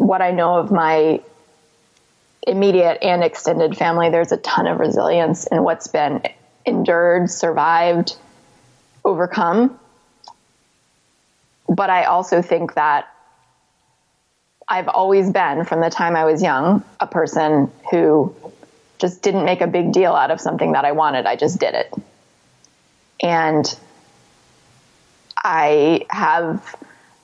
what I know of my immediate and extended family, there's a ton of resilience in what's been endured, survived, overcome. But I also think that I've always been, from the time I was young, a person who just didn't make a big deal out of something that I wanted. I just did it. And I have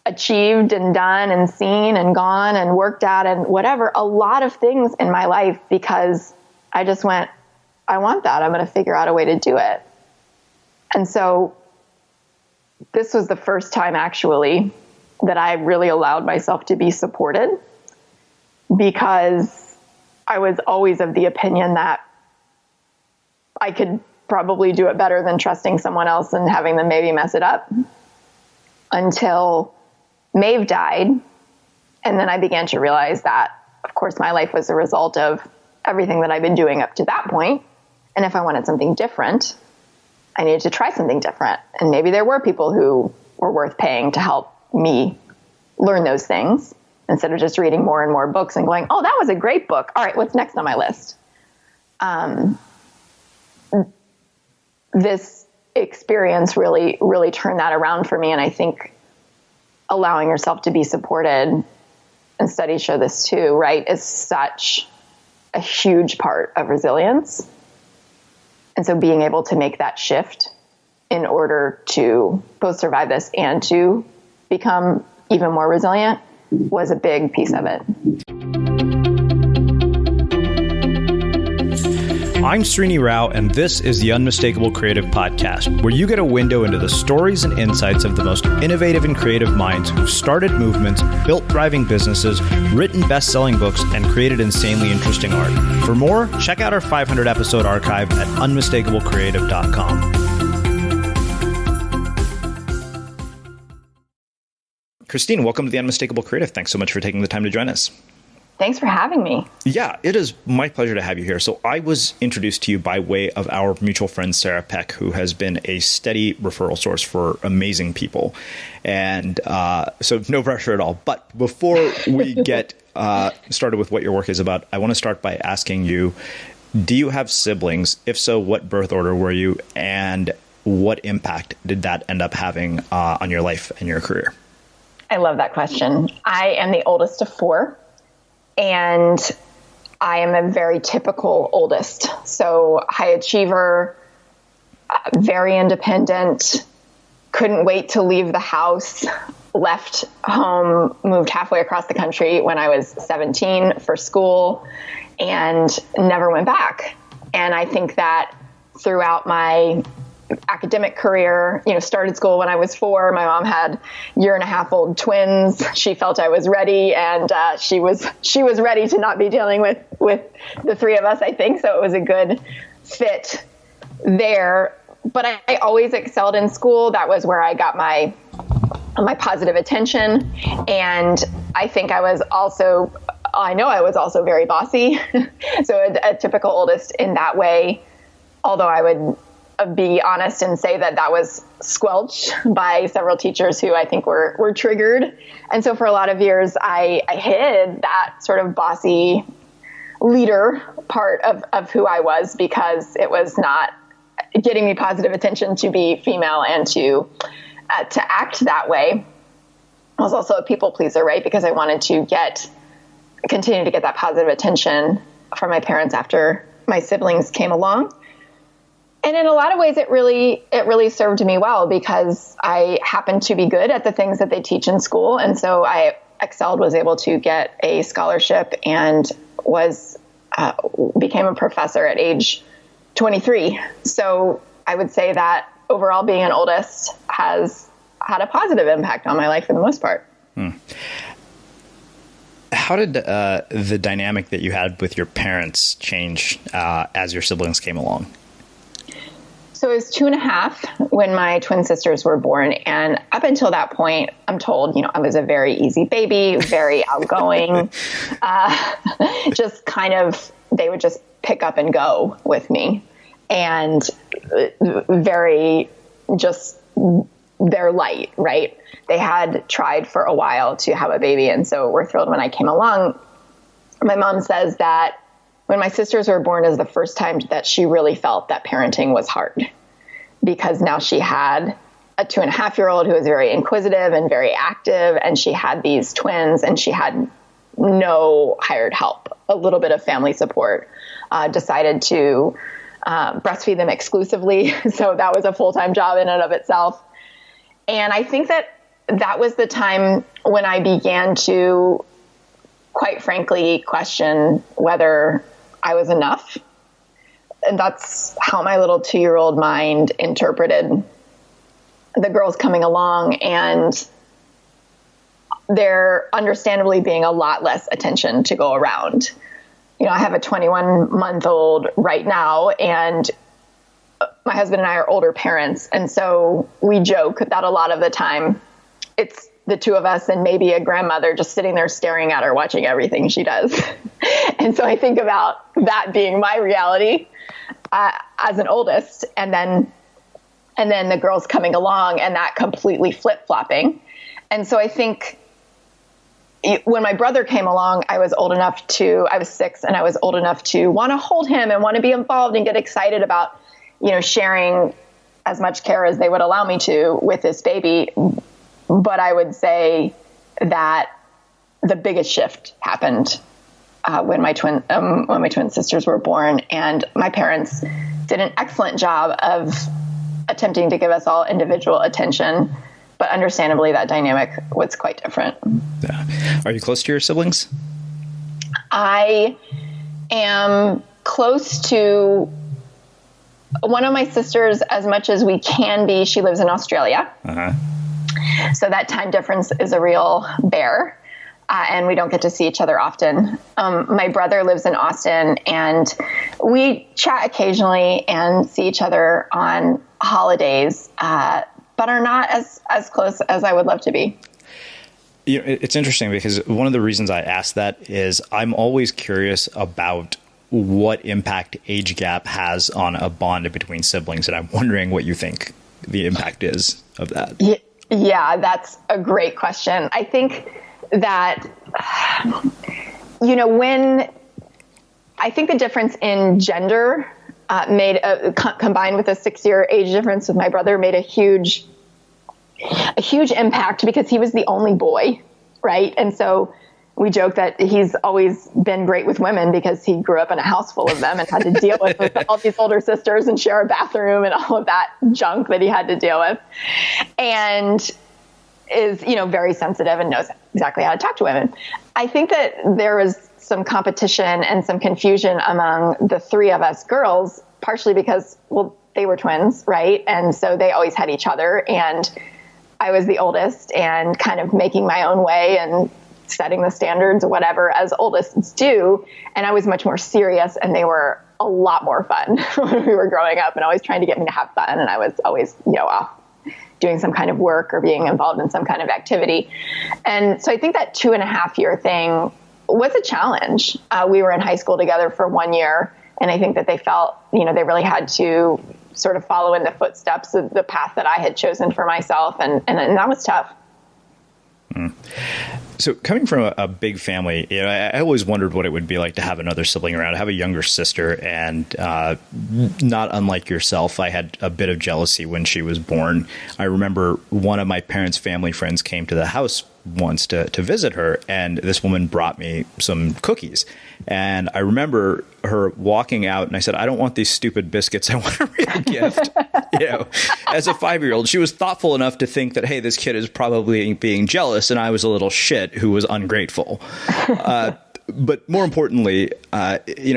achieved and done and seen and gone and worked at and whatever, a lot of things in my life because I just went, I want that. I'm going to figure out a way to do it. And so this was the first time actually that I really allowed myself to be supported, because I was always of the opinion that I could probably do it better than trusting someone else and having them maybe mess it up, until Maeve died. And then I began to realize that, of course, my life was a result of everything that I've been doing up to that point. And if I wanted something different, I needed to try something different. And maybe there were people who were worth paying to help me learn those things, instead of just reading more and more books and going, oh, that was a great book. All right, what's next on my list? This experience really turned that around for me. And I think allowing yourself to be supported, and studies show this too, right, is such a huge part of resilience. And so being able to make that shift in order to both survive this and to become even more resilient was a big piece of it. I'm Srini Rao, and this is the Unmistakable Creative Podcast, where you get a window into the stories and insights of the most innovative and creative minds who've started movements, built thriving businesses, written best-selling books, and created insanely interesting art. For more, check out our 500-episode archive at unmistakablecreative.com. Christine, welcome to the Unmistakable Creative. Thanks so much for taking the time to join us. Thanks for having me. Yeah, it is my pleasure to have you here. So I was introduced to you by way of our mutual friend, Sarah Peck, who has been a steady referral source for amazing people. And so no pressure at all. But before we get started with what your work is about, I want to start by asking you, do you have siblings? If so, what birth order were you? And what impact did that end up having on your life and your career? I love that question. I am the oldest of four. And I am a very typical oldest. So high achiever, very independent, couldn't wait to leave the house, left home, moved halfway across the country when I was 17 for school, and never went back. And I think that throughout my academic career, started school when I was 4. My mom had 1.5-year-old twins. She felt I was ready, and she was ready to not be dealing with the three of us, I think. So it was a good fit there. But I always excelled in school. That was where I got my positive attention. And I think I know I was also very bossy. So a typical oldest in that way, although I would be honest and say that was squelched by several teachers who I think were triggered. And so for a lot of years, I hid that sort of bossy leader part of who I was, because it was not getting me positive attention to be female and to act that way. I was also a people pleaser, right? Because I wanted to continue to get that positive attention from my parents after my siblings came along. And in a lot of ways, it really served me well, because I happened to be good at the things that they teach in school. And so I excelled, was able to get a scholarship, and became a professor at age 23. So I would say that overall, being an oldest has had a positive impact on my life for the most part. How did the dynamic that you had with your parents change as your siblings came along? So I was 2.5 when my twin sisters were born. And up until that point, I'm told, I was a very easy baby, very outgoing, just kind of, they would just pick up and go with me, and very just their light, right? They had tried for a while to have a baby, and so were thrilled when I came along. My mom says that when my sisters were born is the first time that she really felt that parenting was hard, because now she had a 2.5-year-old who was very inquisitive and very active, and she had these twins, and she had no hired help, a little bit of family support, decided to breastfeed them exclusively. So that was a full-time job in and of itself. And I think that was the time when I began to, quite frankly, question whether I was enough. And that's how my little 2-year-old mind interpreted the girls coming along, and there understandably being a lot less attention to go around. You know, I have a 21-month-old right now, and my husband and I are older parents. And so we joke that a lot of the time it's the two of us and maybe a grandmother just sitting there staring at her, watching everything she does. And so I think about that being my reality as an oldest, and then the girls coming along and that completely flip-flopping. And so I think when my brother came along, I was 6, and I was old enough to want to hold him and want to be involved and get excited about, sharing as much care as they would allow me to with this baby. But I would say that the biggest shift happened when my twin sisters were born, and my parents did an excellent job of attempting to give us all individual attention. But understandably, that dynamic was quite different. Yeah. Are you close to your siblings? I am close to one of my sisters as much as we can be. She lives in Australia. Uh-huh. So that time difference is a real bear. And we don't get to see each other often. My brother lives in Austin, and we chat occasionally and see each other on holidays, but are not as close as I would love to be. It's interesting because one of the reasons I ask that is I'm always curious about what impact age gap has on a bond between siblings, and I'm wondering what you think the impact is of that. Yeah, that's a great question. I think that, I think the difference in gender combined with a 6-year age difference with my brother made a huge impact, because he was the only boy, right? And so we joke that he's always been great with women because he grew up in a house full of them and had to deal with all these older sisters and share a bathroom and all of that junk that he had to deal with. And is, very sensitive and knows exactly how to talk to women. I think that there was some competition and some confusion among the three of us girls, partially because, they were twins, right? And so they always had each other, and I was the oldest and kind of making my own way and setting the standards, whatever, as oldest do. And I was much more serious, and they were a lot more fun when we were growing up and always trying to get me to have fun. And I was always, off doing some kind of work or being involved in some kind of activity. And so I think that 2.5-year thing was a challenge. We were in high school together for 1 year, and I think that they felt, they really had to sort of follow in the footsteps of the path that I had chosen for myself. And that was tough. Mm. So coming from a big family, I always wondered what it would be like to have another sibling around. I have a younger sister, and not unlike yourself, I had a bit of jealousy when she was born. I remember one of my parents' family friends came to the house once to visit her, and this woman brought me some cookies. And I remember her walking out, and I said, "I don't want these stupid biscuits. I want a real gift." As a 5-year-old, she was thoughtful enough to think that, hey, this kid is probably being jealous, and I was a little shit who was ungrateful. But more importantly,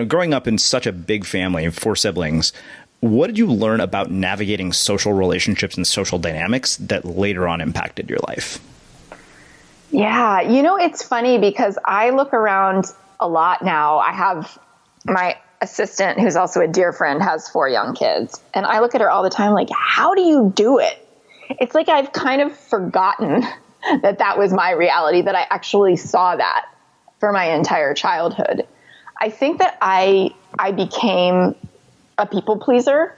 growing up in such a big family, 4 siblings, what did you learn about navigating social relationships and social dynamics that later on impacted your life? Yeah, it's funny because I look around a lot now. I have my assistant, who's also a dear friend, has 4 young kids. And I look at her all the time like, how do you do it? It's like I've kind of forgotten that was my reality, that I actually saw that for my entire childhood. I think that I became a people pleaser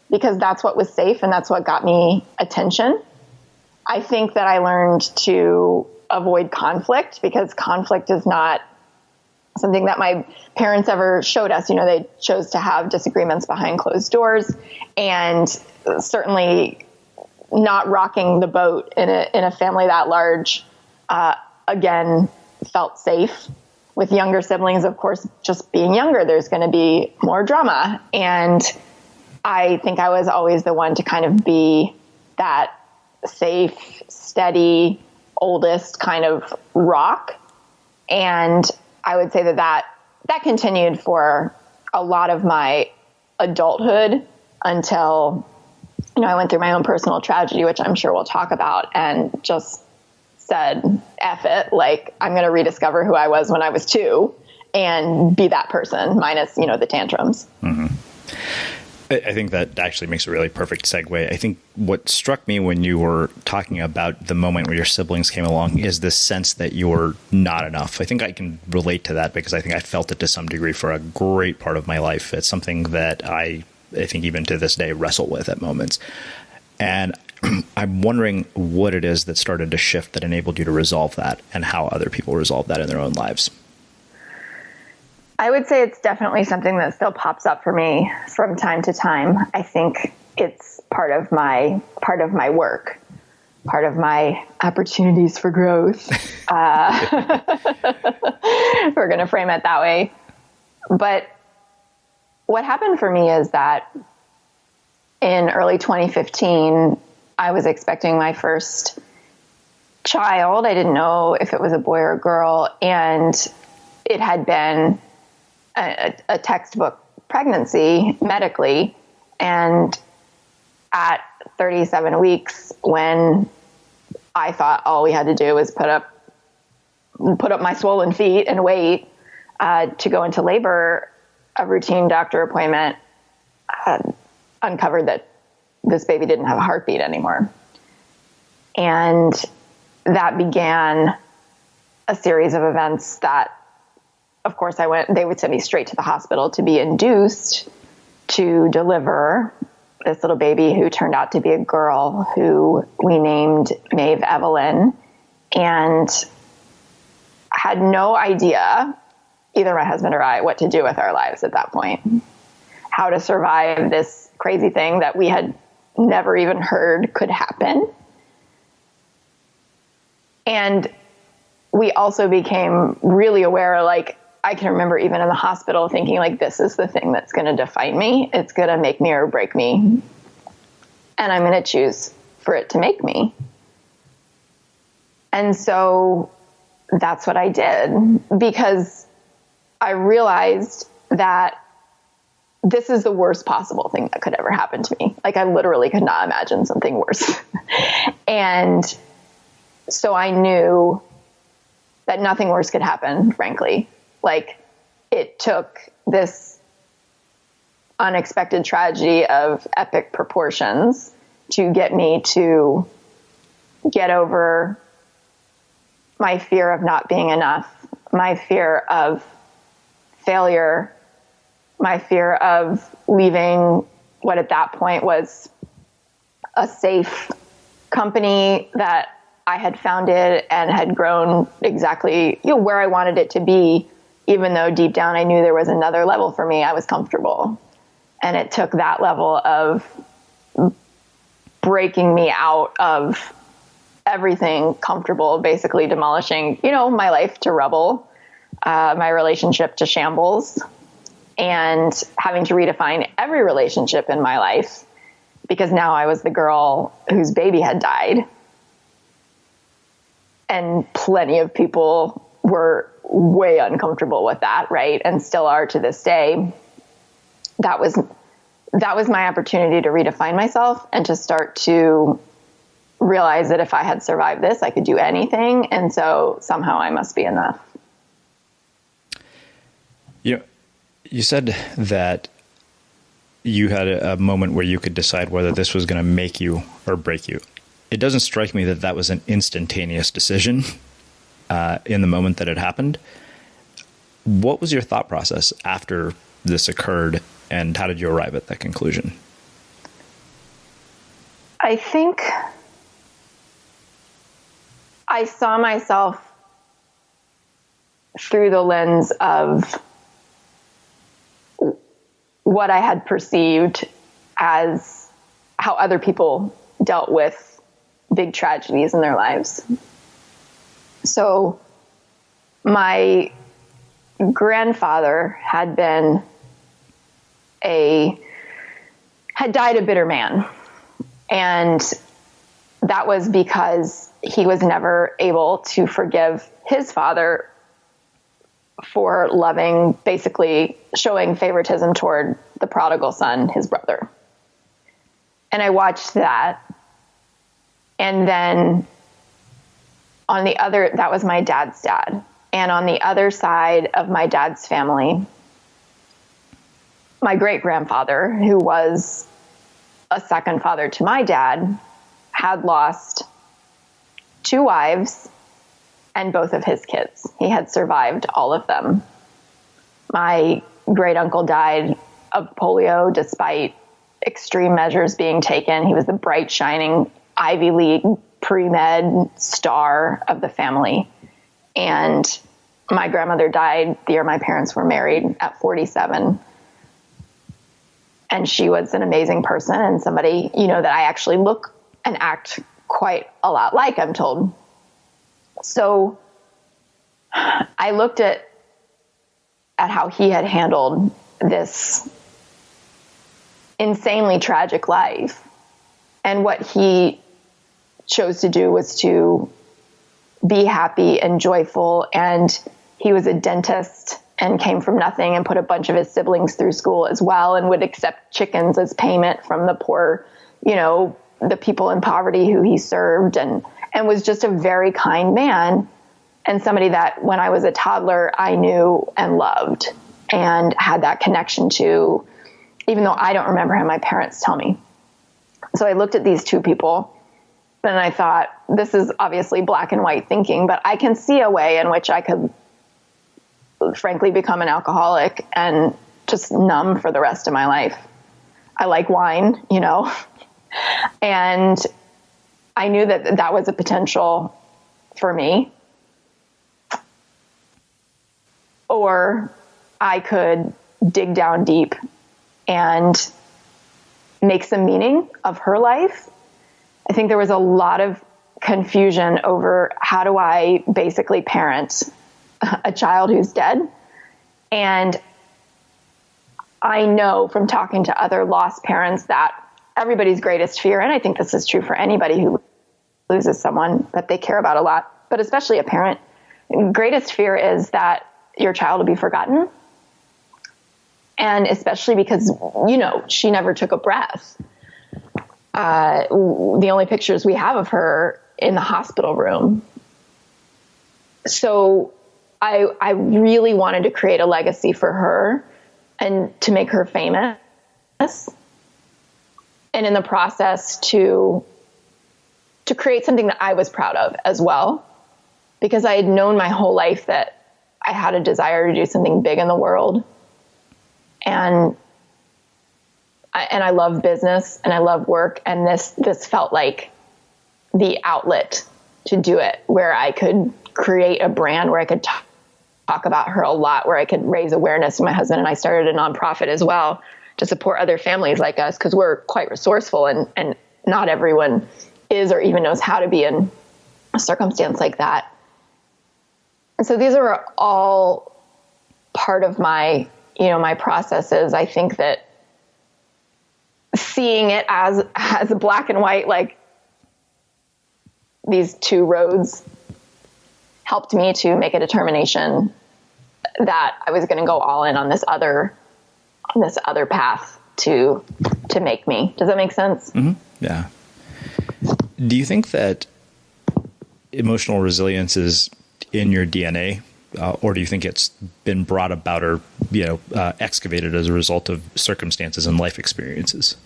because that's what was safe and that's what got me attention. I think that I learned to avoid conflict, because conflict is not something that my parents ever showed us. You know, they chose to have disagreements behind closed doors, and certainly not rocking the boat in a family that large, again, felt safe. With younger siblings, of course, just being younger, there's going to be more drama. And I think I was always the one to kind of be that safe, steady, oldest kind of rock. And I would say that continued for a lot of my adulthood until, I went through my own personal tragedy, which I'm sure we'll talk about, and just said, F it, like, I'm going to rediscover who I was when I was 2 and be that person, minus, the tantrums. Mm-hmm. I think that actually makes a really perfect segue. I think what struck me when you were talking about the moment where your siblings came along is this sense that you're not enough. I think I can relate to that because I think I felt it to some degree for a great part of my life. It's something that I think even to this day wrestle with at moments. And I'm wondering what it is that started to shift that enabled you to resolve that, and how other people resolve that in their own lives. I would say it's definitely something that still pops up for me from time to time. I think it's part of my work, part of my opportunities for growth. We're going to frame it that way. But what happened for me is that in early 2015, I was expecting my first child. I didn't know if it was a boy or a girl, and it had been a textbook pregnancy medically. And at 37 weeks, when I thought all we had to do was put up my swollen feet and wait to go into labor, a routine doctor appointment uncovered that this baby didn't have a heartbeat anymore. And that began a series of events that, of course, they would send me straight to the hospital to be induced to deliver this little baby who turned out to be a girl who we named Maeve Evelyn, and had no idea, either my husband or I, what to do with our lives at that point, how to survive this crazy thing that we had never even heard could happen. And we also became really aware, like, I can remember even in the hospital thinking, like, this is the thing that's going to define me. It's going to make me or break me. And I'm going to choose for it to make me. And so that's what I did, because I realized that this is the worst possible thing that could ever happen to me. Like, I literally could not imagine something worse. And so I knew that nothing worse could happen, frankly. Like, it took this unexpected tragedy of epic proportions to get me to get over my fear of not being enough, my fear of failure, my fear of leaving what at that point was a safe company that I had founded and had grown exactly where I wanted it to be, even though deep down I knew there was another level for me. I was comfortable. And it took that level of breaking me out of everything comfortable, basically demolishing, my life to rubble, my relationship to shambles, and having to redefine every relationship in my life, because now I was the girl whose baby had died. And plenty of people were way uncomfortable with that, right? And still are to this day. That was my opportunity to redefine myself and to start to realize that if I had survived this, I could do anything. And so somehow I must be enough. You said that you had a moment where you could decide whether this was going to make you or break you. It doesn't strike me that that was an instantaneous decision in the moment that it happened. What was your thought process after this occurred, and how did you arrive at that conclusion? I think I saw myself through the lens of what I had perceived as how other people dealt with big tragedies in their lives. So my grandfather had died a bitter man. And that was because he was never able to forgive his father for basically showing favoritism toward the prodigal son, his brother. And I watched that. And then that was my dad's dad. And on the other side of my dad's family, my great-grandfather, who was a second father to my dad, had lost 2 wives and both of his kids. He had survived all of them. My great uncle died of polio despite extreme measures being taken. He was the bright, shining Ivy League pre-med star of the family. And my grandmother died the year my parents were married at 47. And she was an amazing person and somebody, that I actually look and act quite a lot like, I'm told. So I looked at how he had handled this insanely tragic life. And what he chose to do was to be happy and joyful. And he was a dentist and came from nothing and put a bunch of his siblings through school as well, and would accept chickens as payment from the poor, the people in poverty who he served, and was just a very kind man, and somebody that when I was a toddler, I knew and loved and had that connection to, even though I don't remember him, my parents tell me. So I looked at these 2 people and I thought, this is obviously black and white thinking, but I can see a way in which I could frankly become an alcoholic and just numb for the rest of my life. I like wine, and I knew that was a potential for me. Or I could dig down deep and make some meaning of her life. I think there was a lot of confusion over how do I basically parent a child who's dead. And I know from talking to other lost parents that everybody's greatest fear, and I think this is true for anybody who loses someone that they care about a lot, but especially a parent, greatest fear is that your child will be forgotten. And especially because, she never took a breath. The only pictures we have of her in the hospital room. So I really wanted to create a legacy for her and to make her famous. And in the process to create something that I was proud of as well, because I had known my whole life that I had a desire to do something big in the world. And I love business and I love work. And this felt like the outlet to do it, where I could create a brand, where I could talk about her a lot, where I could raise awareness. My husband and I started a nonprofit as well to support other families like us, because we're quite resourceful and not everyone is or even knows how to be in a circumstance like that. And so these are all part of my, my processes. I think that seeing it as black and white, like these 2 roads, helped me to make a determination that I was going to go all in on this other path to make me. Does that make sense? Mm-hmm. Yeah. Do you think that emotional resilience is in your DNA, or do you think it's been brought about or excavated as a result of circumstances and life experiences?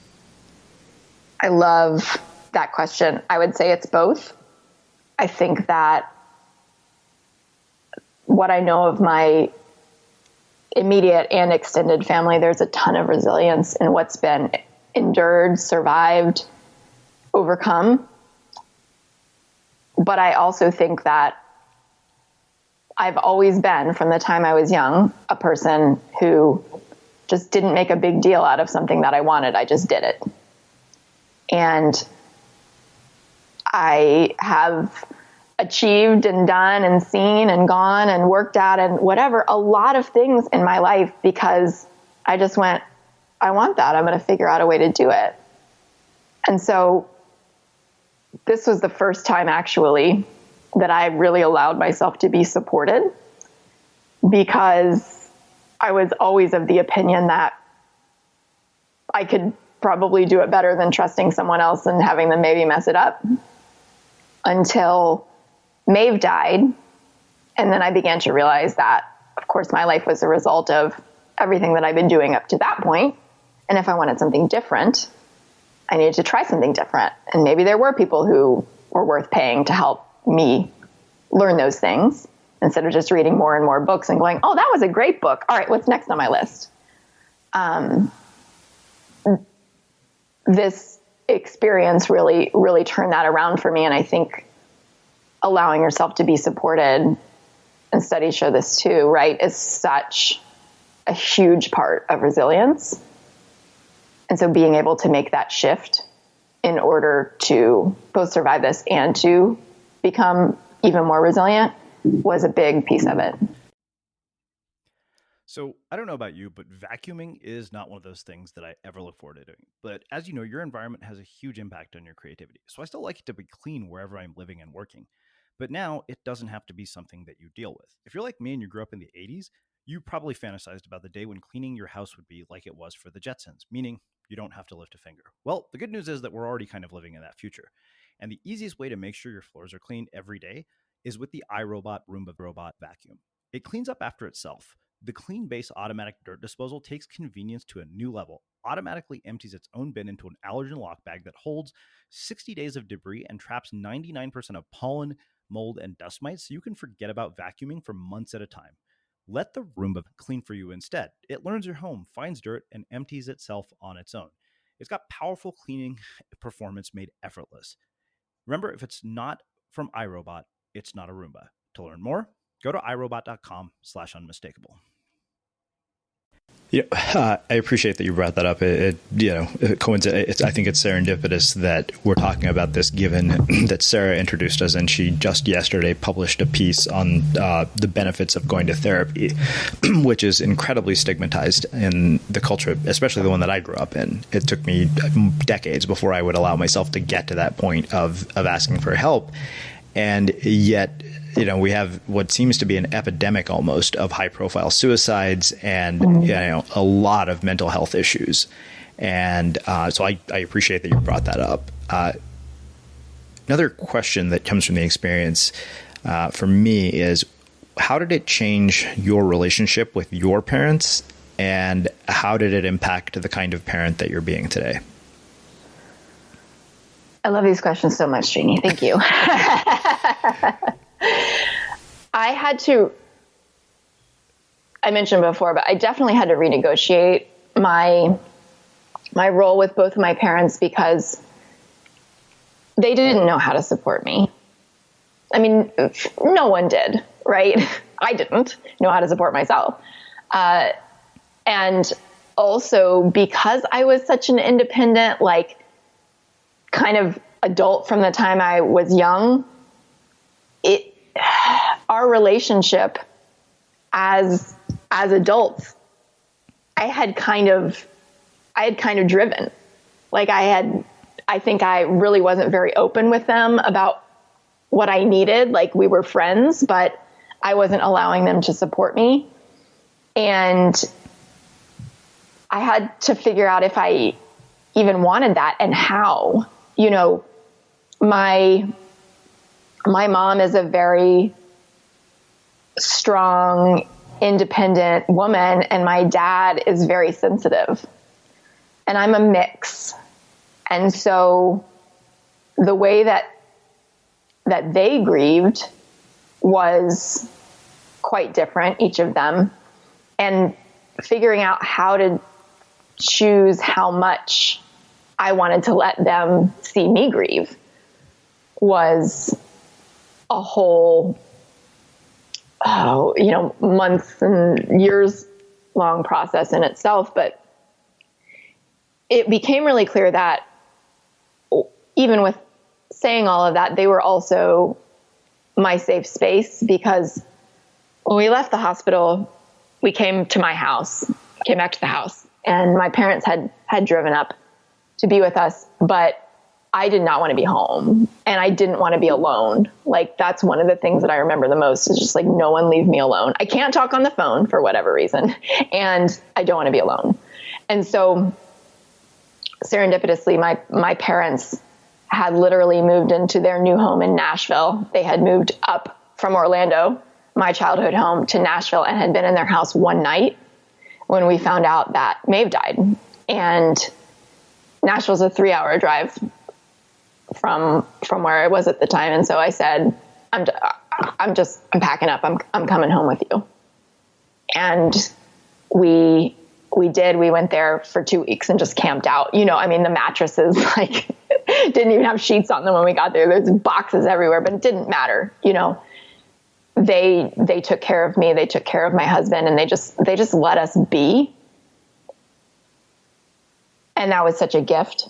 I love that question. I would say it's both. I think that what I know of my immediate and extended family, there's a ton of resilience in what's been endured, survived, overcome. But I also think that I've always been, from the time I was young, a person who just didn't make a big deal out of something that I wanted. I just did it. And I have achieved and done and seen and gone and worked at and whatever, a lot of things in my life because I just went, I want that. I'm going to figure out a way to do it. And so this was the first time actually that I really allowed myself to be supported, because I was always of the opinion that I could probably do it better than trusting someone else and having them maybe mess it up, until Maeve died. And then I began to realize that, of course, my life was a result of everything that I've been doing up to that point. And if I wanted something different, I needed to try something different. And maybe there were people who were worth paying to help me learn those things, instead of just reading more and more books and going, oh, that was a great book. All right, what's next on my list? This experience really, really turned that around for me. And I think allowing yourself to be supported, and studies show this too, right, is such a huge part of resilience. And so being able to make that shift in order to both survive this and to become even more resilient was a big piece of it. So I don't know about you, but vacuuming is not one of those things that I ever look forward to doing. But as you know, your environment has a huge impact on your creativity. So I still like it to be clean wherever I'm living and working. But now it doesn't have to be something that you deal with. If you're like me and you grew up in the 80s, you probably fantasized about the day when cleaning your house would be like it was for the Jetsons, meaning you don't have to lift a finger. Well, the good news is that we're already kind of living in that future. And the easiest way to make sure your floors are clean every day is with the iRobot Roomba Robot Vacuum. It cleans up after itself. The Clean Base automatic dirt disposal takes convenience to a new level, automatically empties its own bin into an allergen lock bag that holds 60 days of debris and traps 99% of pollen, mold, and dust mites, so you can forget about vacuuming for months at a time. Let the Roomba clean for you instead. It learns your home, finds dirt, and empties itself on its own. It's got powerful cleaning performance made effortless. Remember, if it's not from iRobot, it's not a Roomba. To learn more, go to irobot.com/unmistakable. Yeah, I appreciate that you brought that up. I think it's serendipitous that we're talking about this, given that Sarah introduced us, and she just yesterday published a piece on the benefits of going to therapy, which is incredibly stigmatized in the culture, especially the one that I grew up in. It took me decades before I would allow myself to get to that point of asking for help. And yet, we have what seems to be an epidemic almost of high profile suicides and, a lot of mental health issues. And so I appreciate that you brought that up. Another question that comes from the experience for me is, how did it change your relationship with your parents, and how did it impact the kind of parent that you're being today? I love these questions so much, Jeannie. Thank you. I mentioned before, but I definitely had to renegotiate my role with both of my parents, because they didn't know how to support me. I mean, no one did, right? I didn't know how to support myself. And also because I was such an independent, kind of adult from the time I was young, our relationship as adults, I had kind of driven. I think I really wasn't very open with them about what I needed. We were friends, but I wasn't allowing them to support me. And I had to figure out if I even wanted that and how. My mom is a very strong, independent woman, and my dad is very sensitive. And I'm a mix. And so the way that they grieved was quite different, each of them. And figuring out how to choose how much I wanted to let them see me grieve was a whole, months and years long process in itself. But it became really clear that even with saying all of that, they were also my safe space, because when we left the hospital, we came back to the house, and my parents had driven up to be with us, but I did not want to be home, and I didn't want to be alone. Like, that's one of the things that I remember the most, is just like, no one leave me alone. I can't talk on the phone for whatever reason, and I don't want to be alone. And so serendipitously, my parents had literally moved into their new home in Nashville. They had moved up from Orlando, my childhood home, to Nashville, and had been in their house one night when we found out that Maeve died. And Nashville's a 3-hour drive from where I was at the time. And so I said, I'm packing up. I'm coming home with you. And we went there for 2 weeks and just camped out. The mattresses didn't even have sheets on them when we got there. There's boxes everywhere, but it didn't matter. They took care of me. They took care of my husband, and they just let us be. And that was such a gift.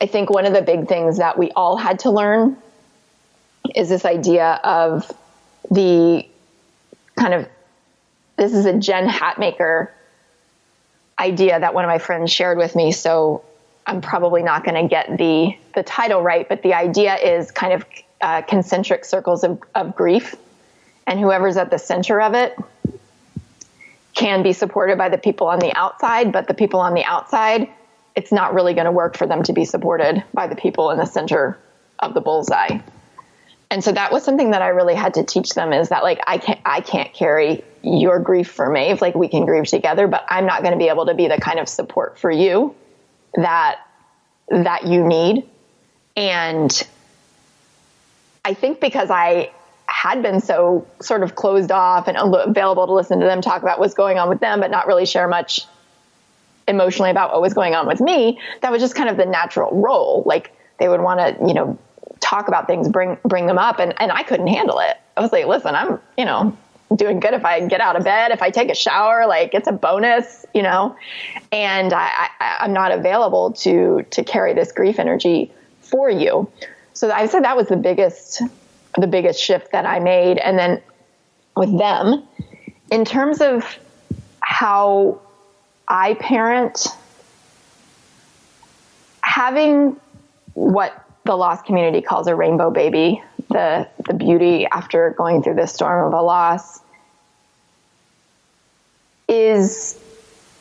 I think one of the big things that we all had to learn is this idea of the kind of, this is a Jen Hatmaker idea that one of my friends shared with me. So I'm probably not going to get the title right, but the idea is kind of concentric circles of grief, and whoever's at the center of it can be supported by the people on the outside, but the people on the outside, it's not really going to work for them to be supported by the people in the center of the bullseye. And so that was something that I really had to teach them, is that I can't carry your grief for Maeve. We can grieve together, but I'm not going to be able to be the kind of support for you that you need. And I think because I had been so sort of closed off and available to listen to them talk about what's going on with them, but not really share much emotionally about what was going on with me, that was just kind of the natural role. They would want to, talk about things, bring them up. And I couldn't handle it. I was like, listen, I'm, doing good if I get out of bed, if I take a shower, it's a bonus, and I'm not available to carry this grief energy for you. So I said that was the biggest shift that I made. And then with them, in terms of how I parent, having what the loss community calls a rainbow baby, the beauty after going through this storm of a loss, is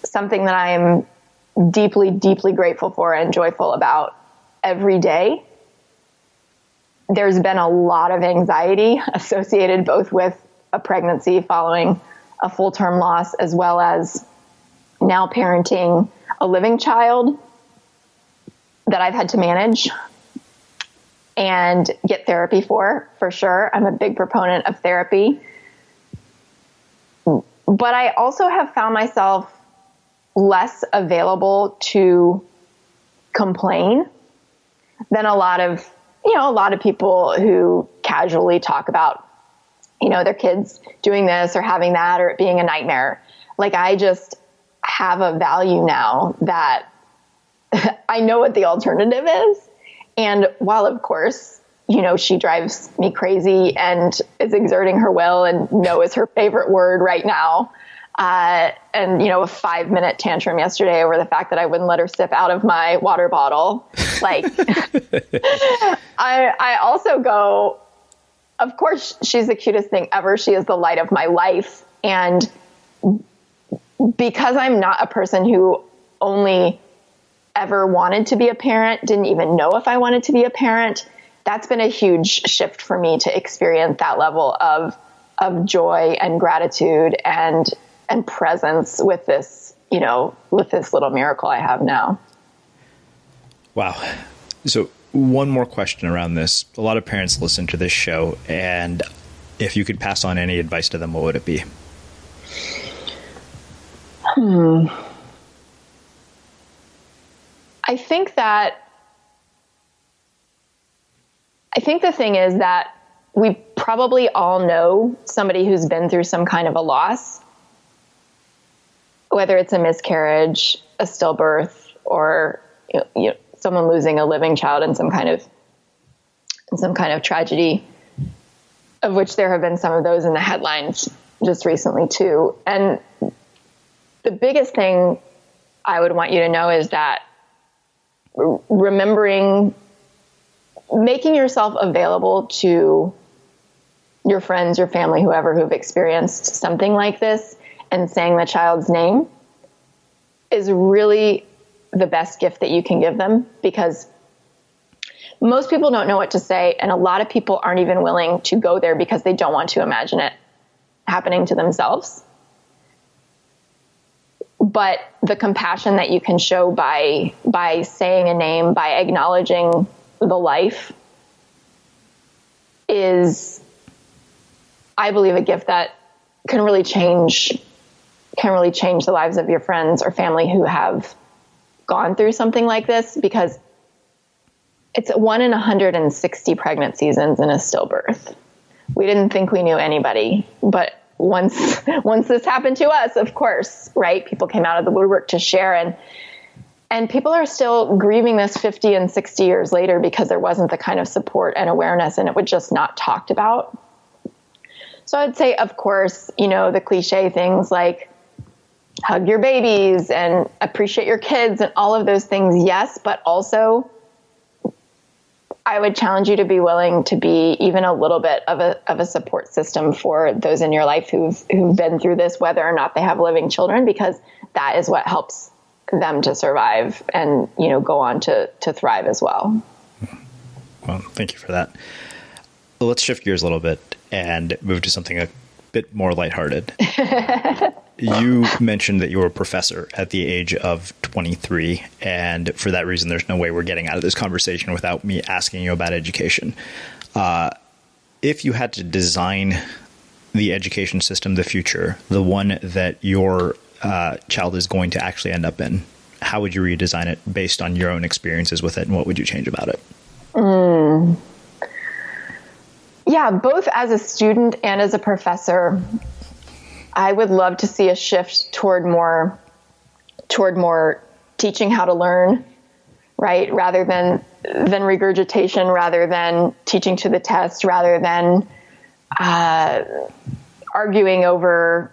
something that I am deeply, deeply grateful for and joyful about every day. There's been a lot of anxiety associated both with a pregnancy following a full-term loss, as well as now parenting a living child that I've had to manage and get therapy for sure. I'm a big proponent of therapy. But I also have found myself less available to complain than a lot of people who casually talk about, their kids doing this or having that or it being a nightmare. I just have a value now that I know what the alternative is. And while, of course, she drives me crazy and is exerting her will, and no is her favorite word right now. And, a 5-minute tantrum yesterday over the fact that I wouldn't let her sip out of my water bottle. I also go, of course, she's the cutest thing ever. She is the light of my life. And because I'm not a person who only ever wanted to be a parent, didn't even know if I wanted to be a parent, that's been a huge shift for me to experience that level of joy and gratitude and presence with this, with this little miracle I have now. Wow. So one more question around this. A lot of parents listen to this show, and if you could pass on any advice to them, what would it be? I think the thing is that we probably all know somebody who's been through some kind of a loss, whether it's a miscarriage, a stillbirth, or someone losing a living child in some kind of tragedy, of which there have been some of those in the headlines just recently too. And the biggest thing I would want you to know is that remembering, making yourself available to your friends, your family, whoever who've experienced something like this, and saying the child's name is really the best gift that you can give them, because most people don't know what to say. And a lot of people aren't even willing to go there because they don't want to imagine it happening to themselves. But the compassion that you can show by saying a name, by acknowledging the life, is, I believe, a gift that can really change the lives of your friends or family who have gone through something like this, because it's 1 in 160 pregnant seasons in a stillbirth. We didn't think we knew anybody, but once this happened to us, of course, right? People came out of the woodwork to share, and people are still grieving this 50 and 60 years later because there wasn't the kind of support and awareness, and it was just not talked about. So I'd say, of course, the cliche things like hug your babies and appreciate your kids and all of those things. Yes, but also I would challenge you to be willing to be even a little bit of a support system for those in your life who've been through this, whether or not they have living children, because that is what helps them to survive and, go on to thrive as well. Well, thank you for that. Well, let's shift gears a little bit and move to something a bit more lighthearted. You mentioned that you were a professor at the age of 23, and for that reason, there's no way we're getting out of this conversation without me asking you about education. If you had to design the education system, the future, the one that your child is going to actually end up in, how would you redesign it based on your own experiences with it, and what would you change about it? Yeah, both as a student and as a professor, I would love to see a shift toward more teaching how to learn, right? Rather than regurgitation, rather than teaching to the test, rather than arguing over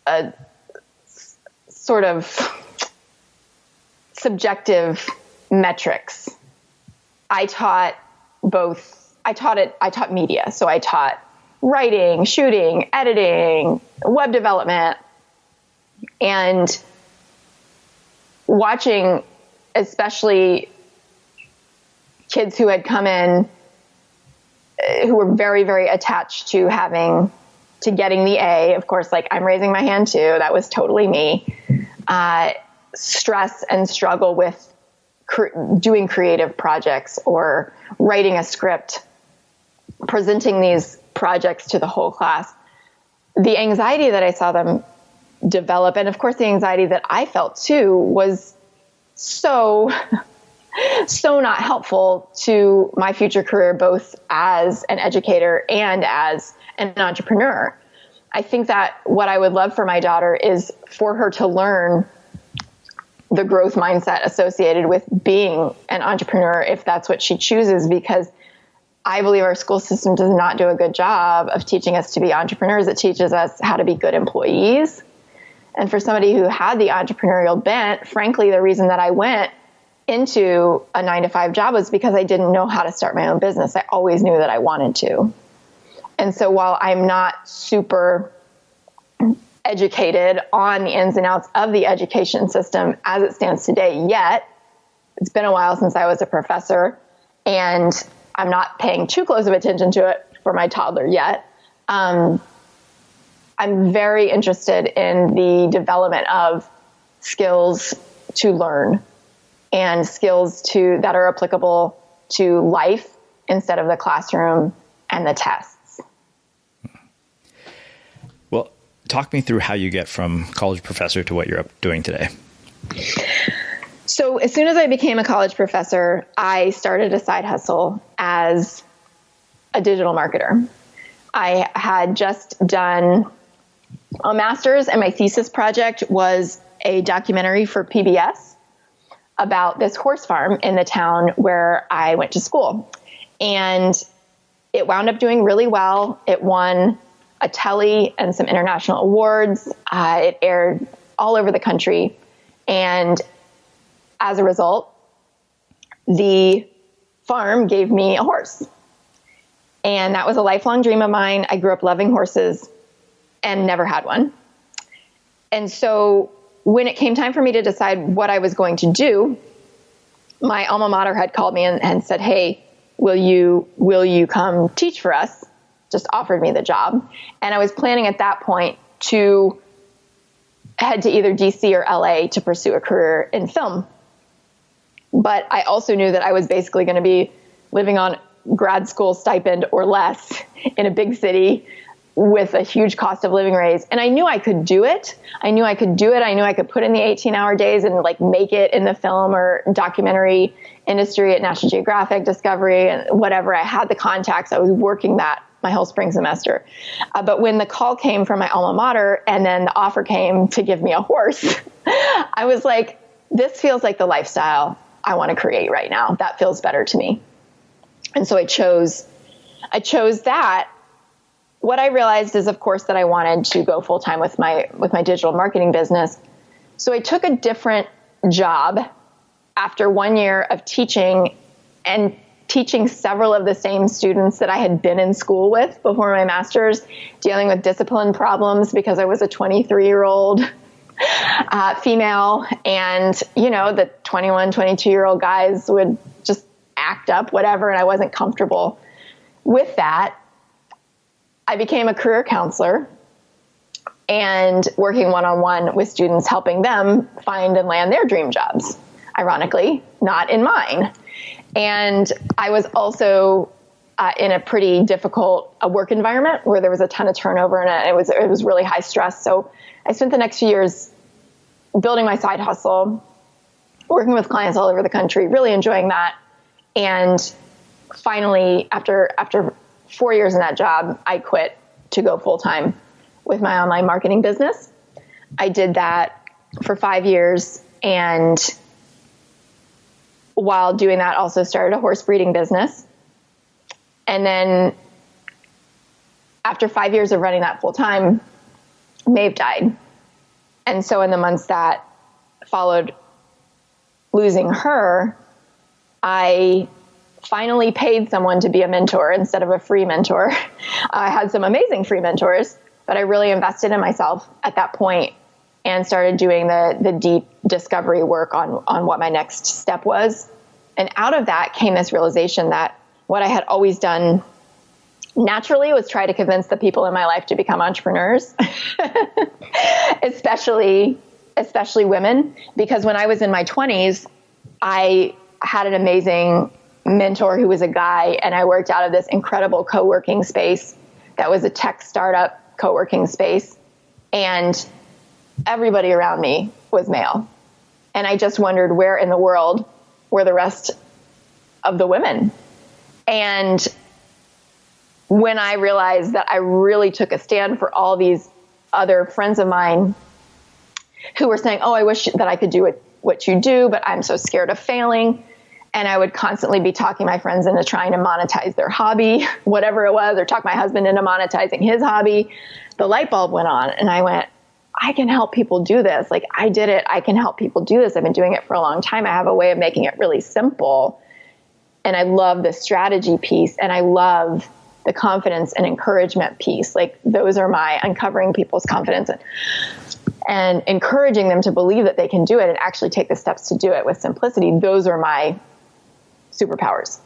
a sort of subjective metrics. I taught media. So I taught writing, shooting, editing, web development, and watching especially kids who had come in who were very, very attached to getting the A. Of course, like, I'm raising my hand too. That was totally me. Stress and struggle with doing creative projects or writing a script, presenting these projects to the whole class. The anxiety that I saw them develop, and of course the anxiety that I felt too, was so not helpful to my future career, both as an educator and as an entrepreneur. I think that what I would love for my daughter is for her to learn the growth mindset associated with being an entrepreneur, if that's what she chooses, because I believe our school system does not do a good job of teaching us to be entrepreneurs. It teaches us how to be good employees. And for somebody who had the entrepreneurial bent, frankly, the reason that I went into a 9-to-5 job was because I didn't know how to start my own business. I always knew that I wanted to. And so while I'm not super educated on the ins and outs of the education system as it stands today yet, it's been a while since I was a professor, and I'm not paying too close of attention to it for my toddler yet. I'm very interested in the development of skills to learn and skills that are applicable to life instead of the classroom and the tests. Well, talk me through how you get from college professor to what you're doing today. So as soon as I became a college professor, I started a side hustle as a digital marketer. I had just done a master's, and my thesis project was a documentary for PBS about this horse farm in the town where I went to school. And it wound up doing really well. It won a Telly and some international awards. It aired all over the country. And as a result, the farm gave me a horse. And that was a lifelong dream of mine. I grew up loving horses and never had one. And so when it came time for me to decide what I was going to do, my alma mater had called me and said, hey, will you come teach for us? Just offered me the job. And I was planning at that point to head to either DC or LA to pursue a career in film. But I also knew that I was basically going to be living on grad school stipend or less in a big city with a huge cost of living raise. And I knew I could do it. I knew I could put in the 18-hour days and like make it in the film or documentary industry at National Geographic, Discovery, and whatever. I had the contacts. I was working that my whole spring semester. But when the call came from my alma mater and then the offer came to give me a horse, I was like, this feels like the lifestyle I want to create right now. That feels better to me. And so I chose that. What I realized is, of course, that I wanted to go full time with my digital marketing business. So I took a different job after 1 year of teaching several of the same students that I had been in school with before my master's, dealing with discipline problems because I was a 23-year-old female. And, the 21, 22-year-old guys would just act up, whatever, and I wasn't comfortable with that. I became a career counselor and working one-on-one with students, helping them find and land their dream jobs, ironically, not in mine. And I was also in a pretty difficult work environment where there was a ton of turnover and it was really high stress. So I spent the next few years building my side hustle, working with clients all over the country, really enjoying that. And finally, after 4 years in that job, I quit to go full time with my online marketing business. I did that for 5 years. And while doing that, also started a horse breeding business. And then after 5 years of running that full time, Maeve died. And so in the months that followed losing her, I finally paid someone to be a mentor instead of a free mentor. I had some amazing free mentors, but I really invested in myself at that point and started doing the deep discovery work on what my next step was. And out of that came this realization that what I had always done naturally was try to convince the people in my life to become entrepreneurs, especially women, because when I was in my 20s, I had an amazing mentor who was a guy, and I worked out of this incredible co-working space that was a tech startup co-working space, and everybody around me was male. And I just wondered where in the world were the rest of the women. And when I realized that I really took a stand for all these other friends of mine who were saying, oh, I wish that I could do what you do, but I'm so scared of failing. And I would constantly be talking my friends into trying to monetize their hobby, whatever it was, or talk my husband into monetizing his hobby. The light bulb went on and I went, I can help people do this. Like, I did it. I can help people do this. I've been doing it for a long time. I have a way of making it really simple. And I love the strategy piece, and I love the confidence and encouragement piece. Like, those are my uncovering people's confidence and encouraging them to believe that they can do it and actually take the steps to do it with simplicity. Those are my superpowers.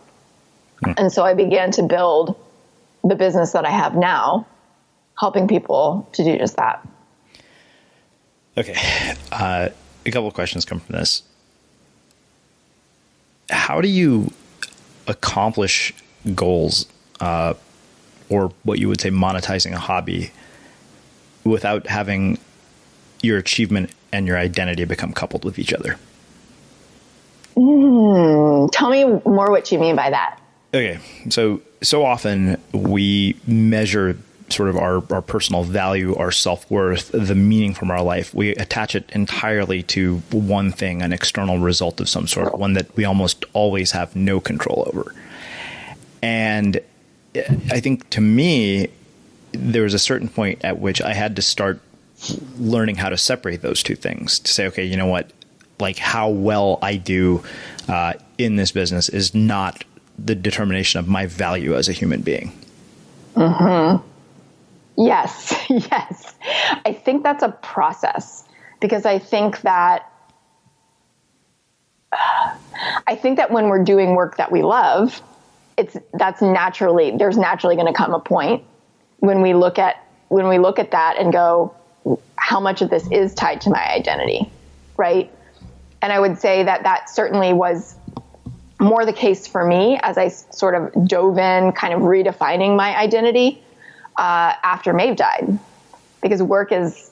And so I began to build the business that I have now, helping people to do just that. Okay. A couple of questions come from this. How do you accomplish goals, or what you would say monetizing a hobby, without having your achievement and your identity become coupled with each other? Tell me more what you mean by that. Okay. So often we measure sort of our personal value, our self-worth, the meaning from our life. We attach it entirely to one thing, an external result of some sort, one that we almost always have no control over. And I think to me, there was a certain point at which I had to start learning how to separate those two things, to say, okay, you know what, like how well I do in this business is not the determination of my value as a human being. Mm-hmm. Yes. Yes. I think that's a process, because I think that when we're doing work that we love, there's naturally going to come a point when we look at that and go, how much of this is tied to my identity, right? And I would say that certainly was more the case for me as I sort of dove in, kind of redefining my identity after Maeve died, because work is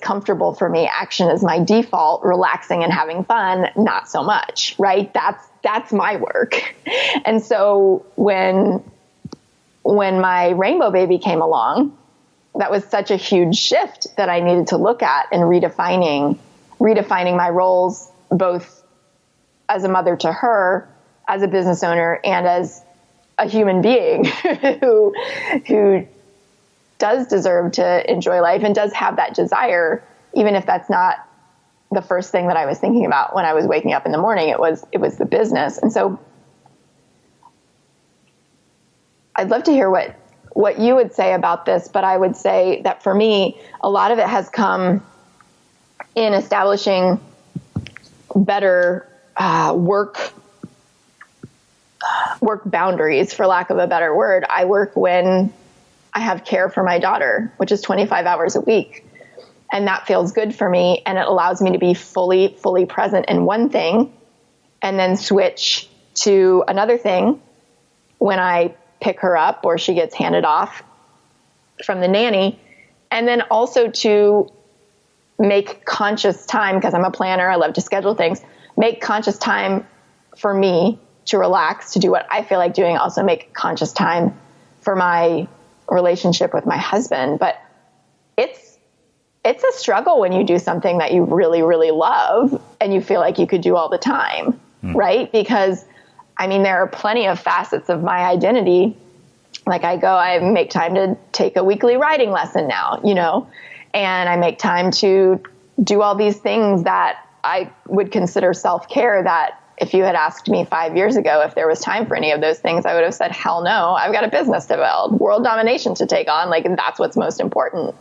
comfortable for me. Action is my default. Relaxing and having fun, not so much, right? That's my work. And so when my rainbow baby came along, that was such a huge shift that I needed to look at, and redefining my roles, both as a mother to her, as a business owner, and as a human being who does deserve to enjoy life and does have that desire, even if that's not the first thing that I was thinking about when I was waking up in the morning. It was the business. And so I'd love to hear what you would say about this, but I would say that for me, a lot of it has come in establishing better work boundaries, for lack of a better word. I work when I have care for my daughter, which is 25 hours a week. And that feels good for me. And it allows me to be fully present in one thing, and then switch to another thing when I pick her up or she gets handed off from the nanny. And then also to make conscious time, because I'm a planner, I love to schedule things, make conscious time for me to relax, to do what I feel like doing, also make conscious time for my relationship with my husband. But it's a struggle when you do something that you really, really love and you feel like you could do all the time, right? Because I mean, there are plenty of facets of my identity. Like I make time to take a weekly writing lesson now, and I make time to do all these things that I would consider self-care, that if you had asked me 5 years ago if there was time for any of those things, I would have said, hell no, I've got a business to build, world domination to take on. Like, that's what's most important.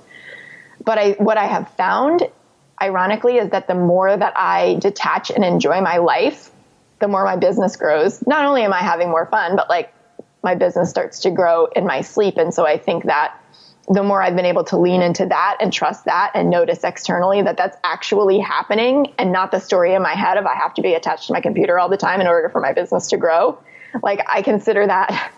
But what I have found, ironically, is that the more that I detach and enjoy my life, the more my business grows. Not only am I having more fun, but like my business starts to grow in my sleep. And so I think that the more I've been able to lean into that and trust that and notice externally that that's actually happening, and not the story in my head of I have to be attached to my computer all the time in order for my business to grow. Like I consider that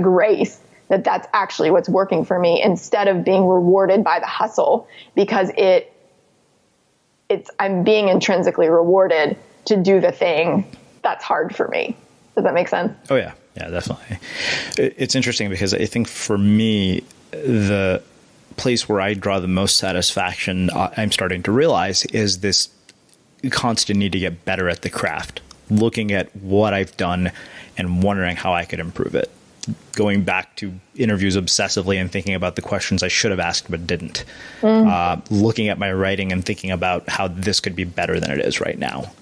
grace, that's actually what's working for me, instead of being rewarded by the hustle, because I'm being intrinsically rewarded to do the thing that's hard for me. Does that make sense? Oh yeah. Yeah, definitely. It's interesting because I think for me, the place where I draw the most satisfaction, I'm starting to realize, is this constant need to get better at the craft, looking at what I've done and wondering how I could improve it. Going back to interviews obsessively and thinking about the questions I should have asked but didn't. Looking at my writing and thinking about how this could be better than it is right now.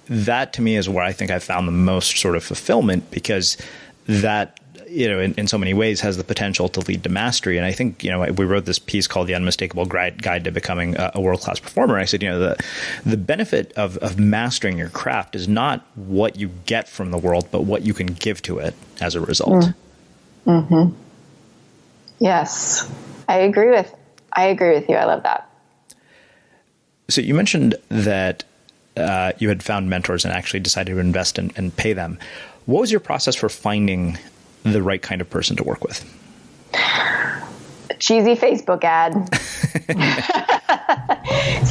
That to me is where I think I've found the most sort of fulfillment, because that, in so many ways has the potential to lead to mastery. And I think, we wrote this piece called The Unmistakable Guide to Becoming a World-Class Performer. I said, the benefit of mastering your craft is not what you get from the world, but what you can give to it as a result. Mm-hmm. Yes, I agree with you. I love that. So you mentioned that you had found mentors and actually decided to invest and pay them. What was your process for finding the right kind of person to work with? A cheesy Facebook ad.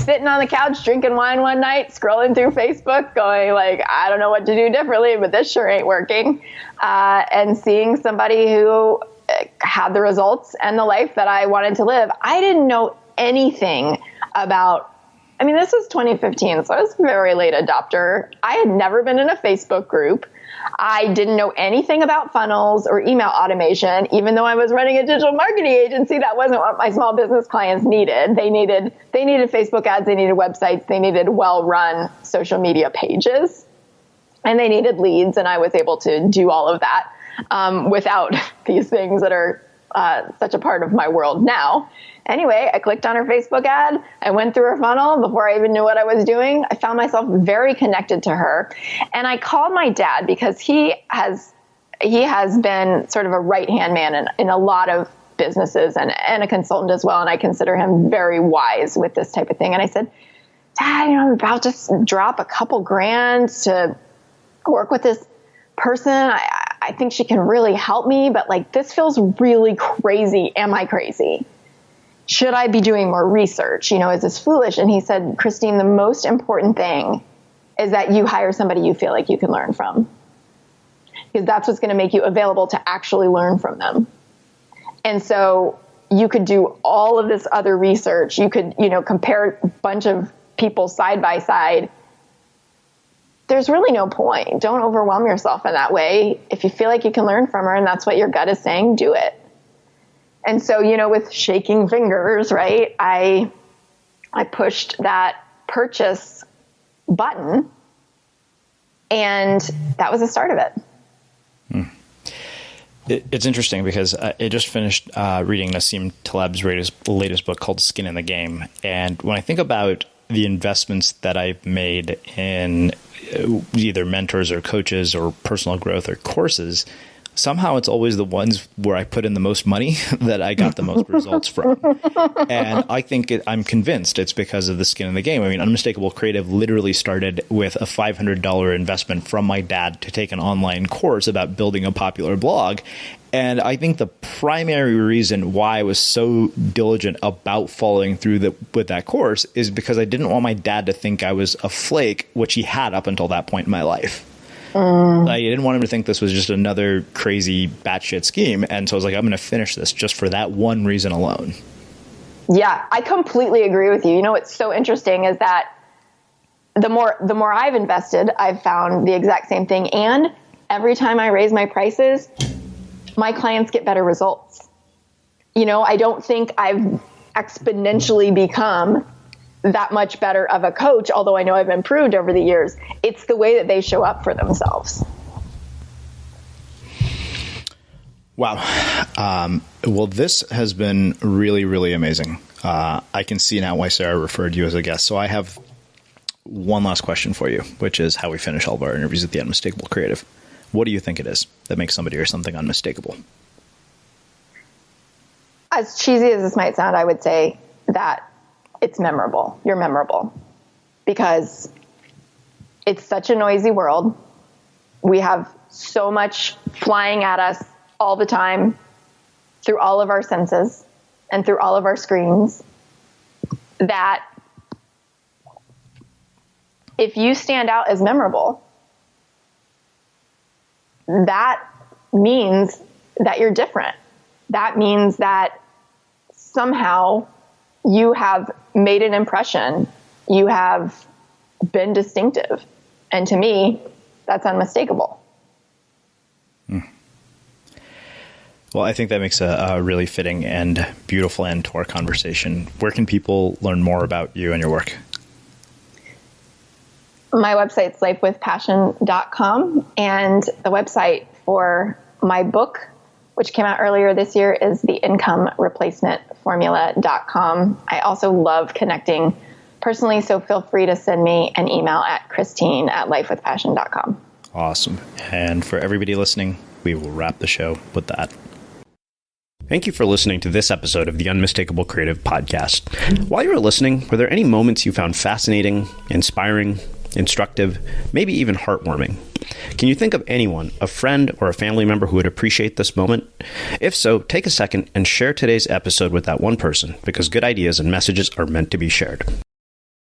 sitting on the couch drinking wine one night, scrolling through Facebook, going like, I don't know what to do differently, but this sure ain't working. And seeing somebody who had the results and the life that I wanted to live. I didn't know anything about, I mean, this was 2015, so I was a very late adopter. I had never been in a Facebook group. I didn't know anything about funnels or email automation, even though I was running a digital marketing agency. That wasn't what my small business clients needed. They needed Facebook ads, they needed websites, they needed well-run social media pages, and they needed leads. And I was able to do all of that without these things that are such a part of my world now. Anyway, I clicked on her Facebook ad. I went through her funnel before I even knew what I was doing. I found myself very connected to her. And I called my dad because he has been sort of a right-hand man in a lot of businesses and a consultant as well. And I consider him very wise with this type of thing. And I said, Dad, I'm about to drop a couple grand to work with this person. I think she can really help me, but like, this feels really crazy. Am I crazy? Should I be doing more research? Is this foolish? And he said, Christine, the most important thing is that you hire somebody you feel like you can learn from, because that's what's going to make you available to actually learn from them. And so you could do all of this other research. You could, compare a bunch of people side by side. There's really no point. Don't overwhelm yourself in that way. If you feel like you can learn from her and that's what your gut is saying, do it. And so, with shaking fingers, right, I pushed that purchase button, and that was the start of it. It's interesting because I just finished reading Nassim Taleb's latest book called Skin in the Game. And when I think about the investments that I've made in either mentors or coaches or personal growth or courses, somehow it's always the ones where I put in the most money that I got the most results from. And I think I'm convinced it's because of the skin in the game. I mean, Unmistakable Creative literally started with a $500 investment from my dad to take an online course about building a popular blog. And I think the primary reason why I was so diligent about following through with that course is because I didn't want my dad to think I was a flake, which he had up until that point in my life. I didn't want him to think this was just another crazy batshit scheme. And so I was like, I'm going to finish this just for that one reason alone. Yeah, I completely agree with you. What's so interesting is that the more I've invested, I've found the exact same thing. And every time I raise my prices, my clients get better results. I don't think I've exponentially become that much better of a coach, although I know I've improved over the years. It's the way that they show up for themselves. Wow. Well, this has been really, really amazing. I can see now why Sarah referred you as a guest. So I have one last question for you, which is how we finish all of our interviews at the Unmistakable Creative. What do you think it is that makes somebody or something unmistakable? As cheesy as this might sound, I would say that it's memorable. You're memorable because it's such a noisy world. We have so much flying at us all the time through all of our senses and through all of our screens, that if you stand out as memorable, that means that you're different. That means that somehow you have made an impression. You have been distinctive. And to me, that's unmistakable. Well, I think that makes a really fitting and beautiful end to our conversation. Where can people learn more about you and your work? My website's lifewithpassion.com, and the website for my book, which came out earlier this year, is theincomereplacementformula.com. I also love connecting personally, so feel free to send me an email at christine@lifewithpassion.com. Awesome. And for everybody listening, we will wrap the show with that. Thank you for listening to this episode of the Unmistakable Creative Podcast. While you were listening, were there any moments you found fascinating, inspiring, instructive, maybe even heartwarming? Can you think of anyone, a friend or a family member who would appreciate this moment? If so, take a second and share today's episode with that one person, because good ideas and messages are meant to be shared.